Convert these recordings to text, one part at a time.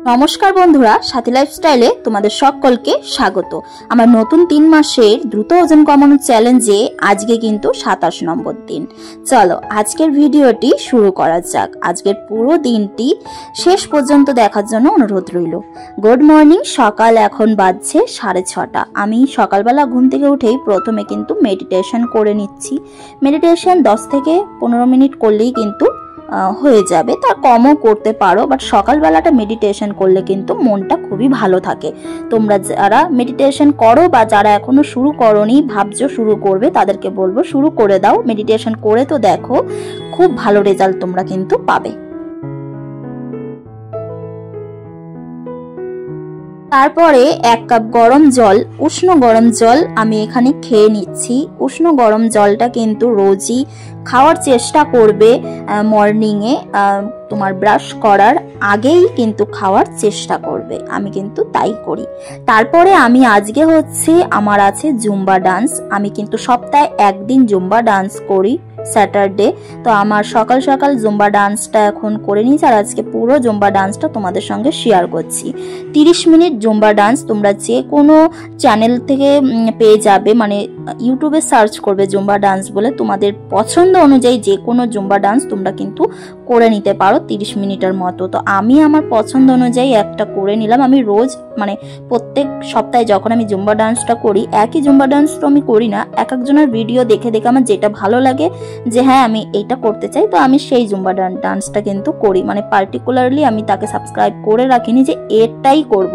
নমস্কার বন্ধুরা, সাথী লাইফস্টাইলে তোমাদের সকলকে স্বাগত। আমার নতুন 3 মাসের দ্রুত ওজন কমানোর চ্যালেঞ্জে আজকে কিন্তু 27 নম্বর দিন। চলো আজকের ভিডিওটি শুরু করা যাক। আজকের পুরো দিনটি শেষ পর্যন্ত দেখার জন্য অনুরোধ রইল। গুড মর্নিং, সকাল এখন বাজছে 6:30। আমি সকালবেলা ঘুম থেকে উঠেই প্রথমে কিন্তু মেডিটেশন করে নিচ্ছি। মেডিটেশন 10 থেকে 15 মিনিট করলেই কিন্তু হয়ে যাবে, তার কমও করতে পারো, বাট সকালবেলাটা মেডিটেশন করলে কিন্তু মনটা খুবই ভালো থাকে। তোমরা যারা মেডিটেশন করো বা যারা এখনো শুরু করোনি, ভাবছো শুরু করবে, তাদেরকে বলবো শুরু করে দাও। মেডিটেশন করে তো দেখো, খুব ভালো রেজাল্ট তোমরা কিন্তু পাবে। তারপরে 1 কাপ গরম জল, উষ্ণ গরম জল আমি এখানে খেয়ে নিচ্ছি। উষ্ণ গরম জলটা কিন্তু রোজই খাওয়ার চেষ্টা করবে। মর্নিংয়ে তোমার ব্রাশ করার আগেই কিন্তু খাওয়ার চেষ্টা করবে। আমি কিন্তু তাই করি। তারপরে আমি আজকে আমার আছে জুম্বা ডান্স। আমি কিন্তু সপ্তাহে একদিন জুম্বা ডান্স করি, স্যাটারডে। তো আমার সকাল সকাল জুম্বা ডান্সটা এখন করে নিয়েছি, আর আজকে পুরো জুম্বা ডান্সটা তোমাদের সঙ্গে শেয়ার করছি। 30 মিনিট জুম্বা ডান্স তোমরা যে কোনো চ্যানেল থেকে পেয়ে যাবে, মানে ইউটিউবে সার্চ করবে জুম্বা ডান্স বলে, তোমাদের পছন্দ অনুযায়ী যে কোনো জুম্বা ডান্স তোমরা কিন্তু করে নিতে পারো 30 মিনিটের মতো। তো আমি আমার পছন্দ অনুযায়ী একটা করে নিলাম। আমি রোজ মানে প্রত্যেক সপ্তাহে যখন আমি জুম্বা ডান্সটা করি, একই জুম্বা ডান্স তো আমি করি না, এক একজনের ভিডিও দেখে দেখে আমার যেটা ভালো লাগে যে হ্যাঁ আমি এইটা করতে চাই, তো আমি সেই জুম্বা ডান্সটা কিন্তু করি। মানে পার্টিকুলারলি আমি তাকে সাবস্ক্রাইব করে রাখিনি যে এটাই করব।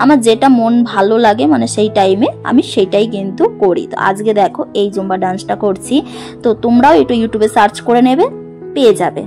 আমার যেটা মন ভালো লাগে মানে সেই টাইমে আমি সেটাই কিন্তু করি। তো আজকে দেখো এই জুম্বা ডান্সটা করছি। তো তোমরাও একটু ইউটিউবে সার্চ করে নেবে, পেয়ে যাবে।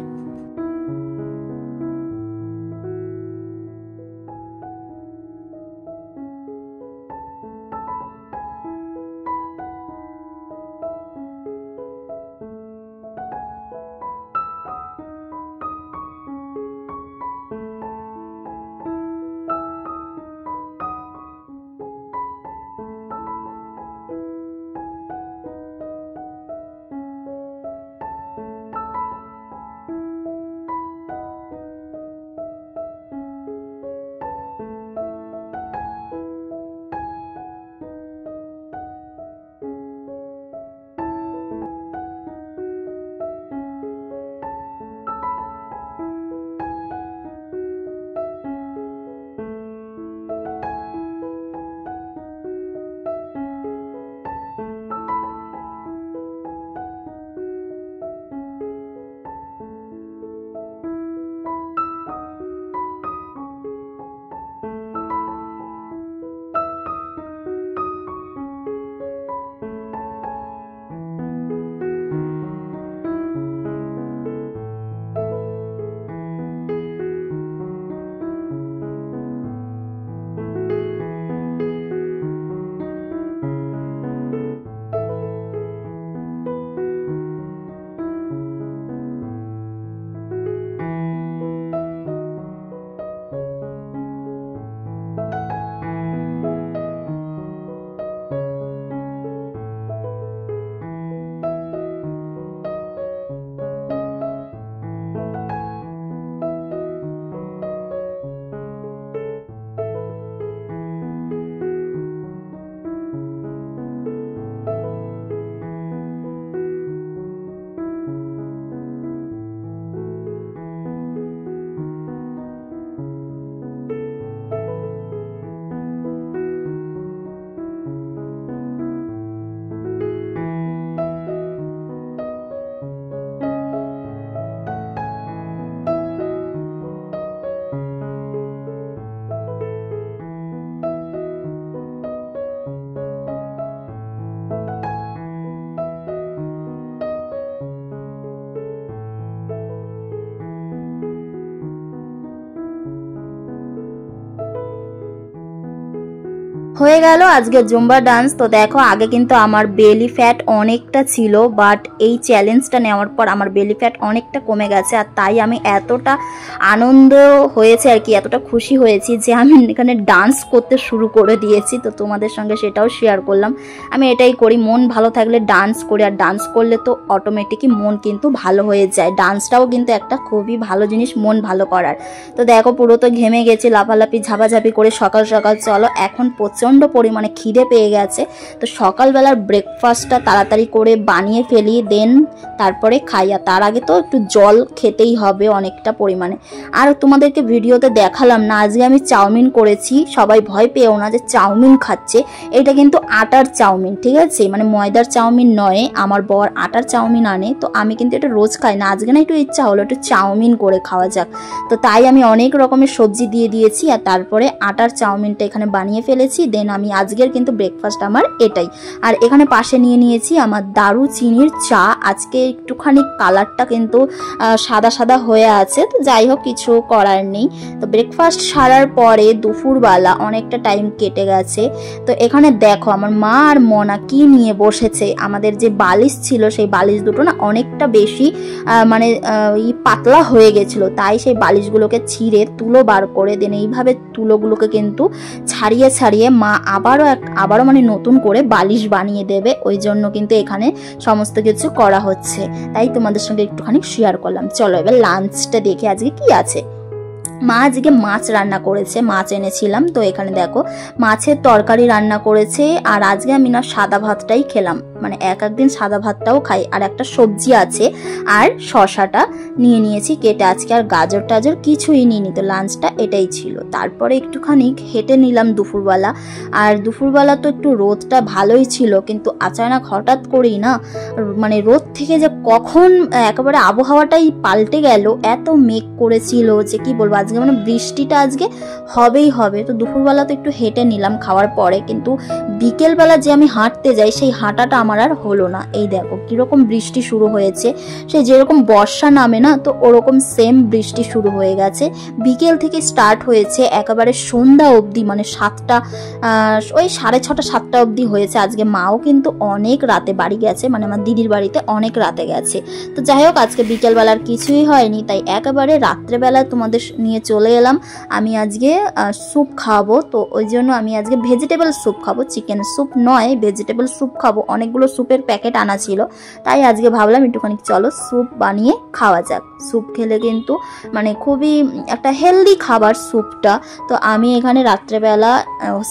হয়ে গেল আজকে জুম্বা ডান্স। তো দেখো আগে কিন্তু আমার বেলি ফ্যাট অনেকটা ছিল, বাট এই চ্যালেঞ্জটা নেওয়ার পর আমার বেলি ফ্যাট অনেকটা কমে গেছে। আর তাই আমি এতটা আনন্দ হয়েছে আর কি, এতটা খুশি হয়েছি যে আমি এখানে ডান্স করতে শুরু করে দিয়েছি। তো তোমাদের সঙ্গে সেটাও শেয়ার করলাম। আমি এটাই করি, মন ভালো থাকলে ডান্স করি, আর ডান্স করলে তো অটোমেটিকই মন কিন্তু ভালো হয়ে যায়। ডান্সটাও কিন্তু একটা খুবই ভালো জিনিস মন ভালো করার। তো দেখো পুরো তো ঘেমে গেছি, লাফালাফি ঝাপাঝাপি করে সকাল সকাল। চলো এখন প্রচণ্ড পরিমাণে খিদে পেয়ে গেছে, তো সকালবেলার ব্রেকফাস্টটা তাড়াতাড়ি করে বানিয়ে ফেলি, দেন তারপরে খাই। আর তার আগে তো একটু জল খেতেই হবে অনেকটা পরিমাণে। আর তোমাদেরকে ভিডিওতে দেখালাম না, আজকে আমি চাউমিন করেছি। সবাই ভয় পেও না যে চাউমিন খাচ্ছে, এটা কিন্তু আটার চাউমিন, ঠিক আছে, মানে ময়দার চাউমিন নয়। আমার বর আটার চাউমিন আনে, তো আমি কিন্তু এটা রোজ খাই না, আজকে না একটু ইচ্ছা হলো একটু চাউমিন করে খাওয়া যাক। তো তাই আমি অনেক রকমের সবজি দিয়ে দিয়েছি, আর তারপরে আটার চাউমিনটা এখানে বানিয়ে ফেলেছি। দেন আমি আজকের কিন্তু ব্রেকফাস্ট আমার এটাই। আর এখানে পাশে নিয়ে নিয়েছি আমার দারুচিনির চা। আজকে একটুখানি কালারটা কিন্তু সাদা সাদা হয়ে আছে, তো যাই হোক কিছু করার নেই। তো ব্রেকফাস্ট সারার পরে দুপুরবেলা অনেকটা টাইম কেটে গেছে। তো এখানে দেখো আমার মা আর মনা কি নিয়ে বসেছে। আমাদের যে বালিশ ছিল সেই বালিশ দুটো না অনেকটা বেশি মানে পাতলা হয়ে গেছিল, তাই সেই বালিশগুলোকে ছিঁড়ে তুলো বার করে দেন। এইভাবে তুলোগুলোকে কিন্তু ছাড়িয়ে ছাড়িয়ে মা আবারও মানে নতুন করে বালিশ বানিয়ে দেবে, ওই জন্য কিন্তু এখানে সমস্ত কিছু করা হচ্ছে। তাই তোমাদের সঙ্গে একটুখানি শেয়ার করলাম। চলো এবার লাঞ্চটা দেখে আজকে কি আছে। মা আজকে মাছ রান্না করেছে, মাছ এনেছিলাম। তো এখানে দেখো মাছের তরকারি রান্না করেছে। আর আজকে আমি না সাদা ভাতটাই খেলাম, মানে একদিন সাদা ভাতটাও খাই। আর একটা সবজি আছে, আর শশাটা নিয়ে নিয়েছি কেটে আজকে, আর গাজর টাজর কিছুই নিইনি। তো লাঞ্চটা এটাই ছিল। তারপরে একটুখানি হেঁটে নিলাম দুপুরবেলা। আর দুপুরবেলা তো একটু রোদটা ভালোই ছিল, কিন্তু আচানক হঠাৎ করেই না মানে রোদ থেকে যে কখন একেবারে আবহাওয়াটাই পাল্টে গেল। এত মেঘ করেছিল যে কি বলবো, আজকে মানে বৃষ্টিটা আজকে হবেই হবে। তো দুপুরবেলা তো একটু হেঁটে নিলাম খাওয়ার পরে, কিন্তু বিকেলবেলা যে আমি হাঁটতে যাই সেই হাঁটাটা আমার আর হলো না। এই দেখো কিরকম বৃষ্টি শুরু হয়েছে, সে যেরকম বর্ষা নামে না, তো ওরকম সেম বৃষ্টি শুরু হয়ে গেছে। বিকেল থেকে স্টার্ট হয়েছে একেবারে সন্ধ্যা অবধি, মানে ওই 6:30 7টা অবধি হয়েছে। আজকে মাও কিন্তু অনেক রাতে বাড়ি গেছে, মানে আমার দিদির বাড়িতে অনেক রাতে গেছে। তো যাই হোক আজকে বিকেলবেলার কিছুই হয়নি, তাই একেবারে রাত্রেবেলা তোমাদের নিয়ে চলে এলাম। আমি আজকে স্যুপ খাবো, তো ওই জন্য আমি আজকে ভেজিটেবল স্যুপ খাবো, চিকেন স্যুপ নয়, ভেজিটেবল স্যুপ খাবো। অনেকগুলো স্যুপের প্যাকেট আনা ছিল, তাই আজকে ভাবলাম একটুখানি চলো স্যুপ বানিয়ে খাওয়া যাক। স্যুপ খেলে কিন্তু মানে খুবই একটা হেলদি খাবার স্যুপটা। তো আমি এখানে রাত্রেবেলা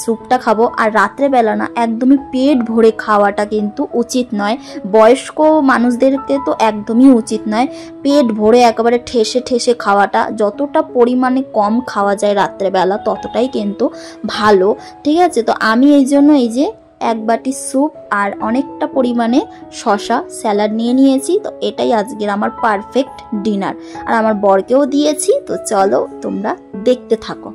স্যুপটা খাবো। আর রাত্রেবেলা না একদমই পেট ভরে খাওয়াটা কিন্তু উচিত নয়, বয়স্ক মানুষদেরকে তো একদমই উচিত নয়। পেট ভরে একেবারে ঠেসে ঠেসে খাওয়াটা, যতটা পরিমাণে কম খাওয়া যায় রাত্রেবেলা ততটাই কিন্তু ভালো, ঠিক আছে। তো আমি এই জন্য এই যে এক বাটি স্যুপ আর অনেকটা পরিমাণে শশা স্যালাড নিয়ে নিয়েছি। তো এটাই আজকের আমার পারফেক্ট ডিনার, আর আমার বরকেও দিয়েছি। তো চলো তোমরা দেখতে থাকো।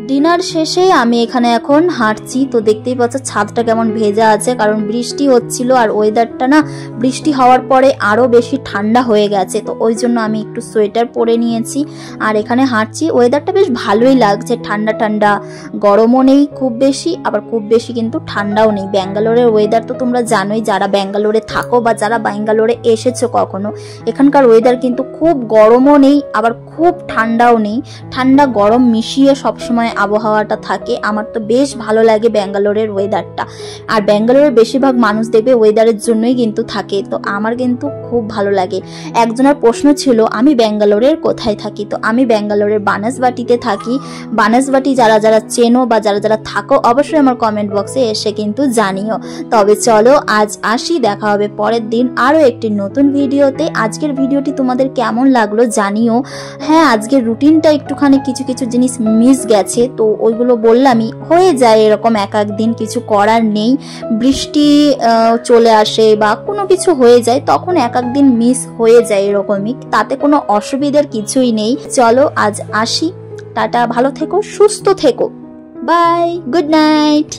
ডিনার শেষে আমি এখানে এখন হাঁটছি। তো দেখতেই পাচ্ছ ছাদটা কেমন ভেজা আছে, কারণ বৃষ্টি হচ্ছিল। আর ওয়েদারটা না বৃষ্টি হওয়ার পরে আরো বেশি ঠান্ডা হয়ে গেছে, তো ওই জন্য আমি একটু সোয়েটার পরে নিয়েছি আর এখানে হাঁটছি। ওয়েদারটা বেশ ভালোই লাগছে, ঠান্ডা ঠান্ডা, গরমও নেই খুব বেশি, আবার খুব বেশি কিন্তু ঠান্ডাও নেই। ব্যাঙ্গালোরের ওয়েদার তো তোমরা জানোই, যারা ব্যাঙ্গালোরে থাকো বা যারা ব্যাঙ্গালোরে এসেছো কখনো, এখানকার ওয়েদার কিন্তু খুব গরমও নেই আবার খুব ঠান্ডাও নেই, ঠান্ডা গরম মিশিয়ে সবসময় আবহাওয়াটা থাকে। আমার তো বেশ ভালো লাগে ব্যাঙ্গালোরের ওয়েদারটা। আর ব্যাঙ্গালোরের বেশিরভাগ মানুষ দেখবে ওয়েদারের জন্যই কিন্তু থাকে, তো আমার কিন্তু খুব ভালো লাগে। একজনের প্রশ্ন ছিল আমি ব্যাঙ্গালোরের কোথায় থাকি, তো আমি ব্যাঙ্গালোরের বানাসবাটিতে থাকি। বানাসবাটি যারা যারা চেনো বা যারা যারা থাকো অবশ্যই আমার কমেন্ট বক্সে এসে কিন্তু জানিও। তবে চলো আজ আসি, দেখা হবে পরের দিন আরও একটি নতুন ভিডিওতে। আজকের ভিডিওটি তোমাদের কেমন লাগলো জানিও। হ্যাঁ, আজকের রুটিনটা একটুখানি কিছু কিছু জিনিস মিস গেছে, তো ওইগুলো বললামই, হয়ে যায় এরকম এক দিন, কিছু করার নেই। বৃষ্টি চলে আসে বা কোনো কিছু হয়ে যায়, তখন এক দিন মিস হয়ে যায় এরকমই, তাতে কোনো অসুবিধার কিছুই নেই। চলো আজ আসি, টাটা, ভালো থেকো, সুস্থ থেকো, বাই, গুড নাইট।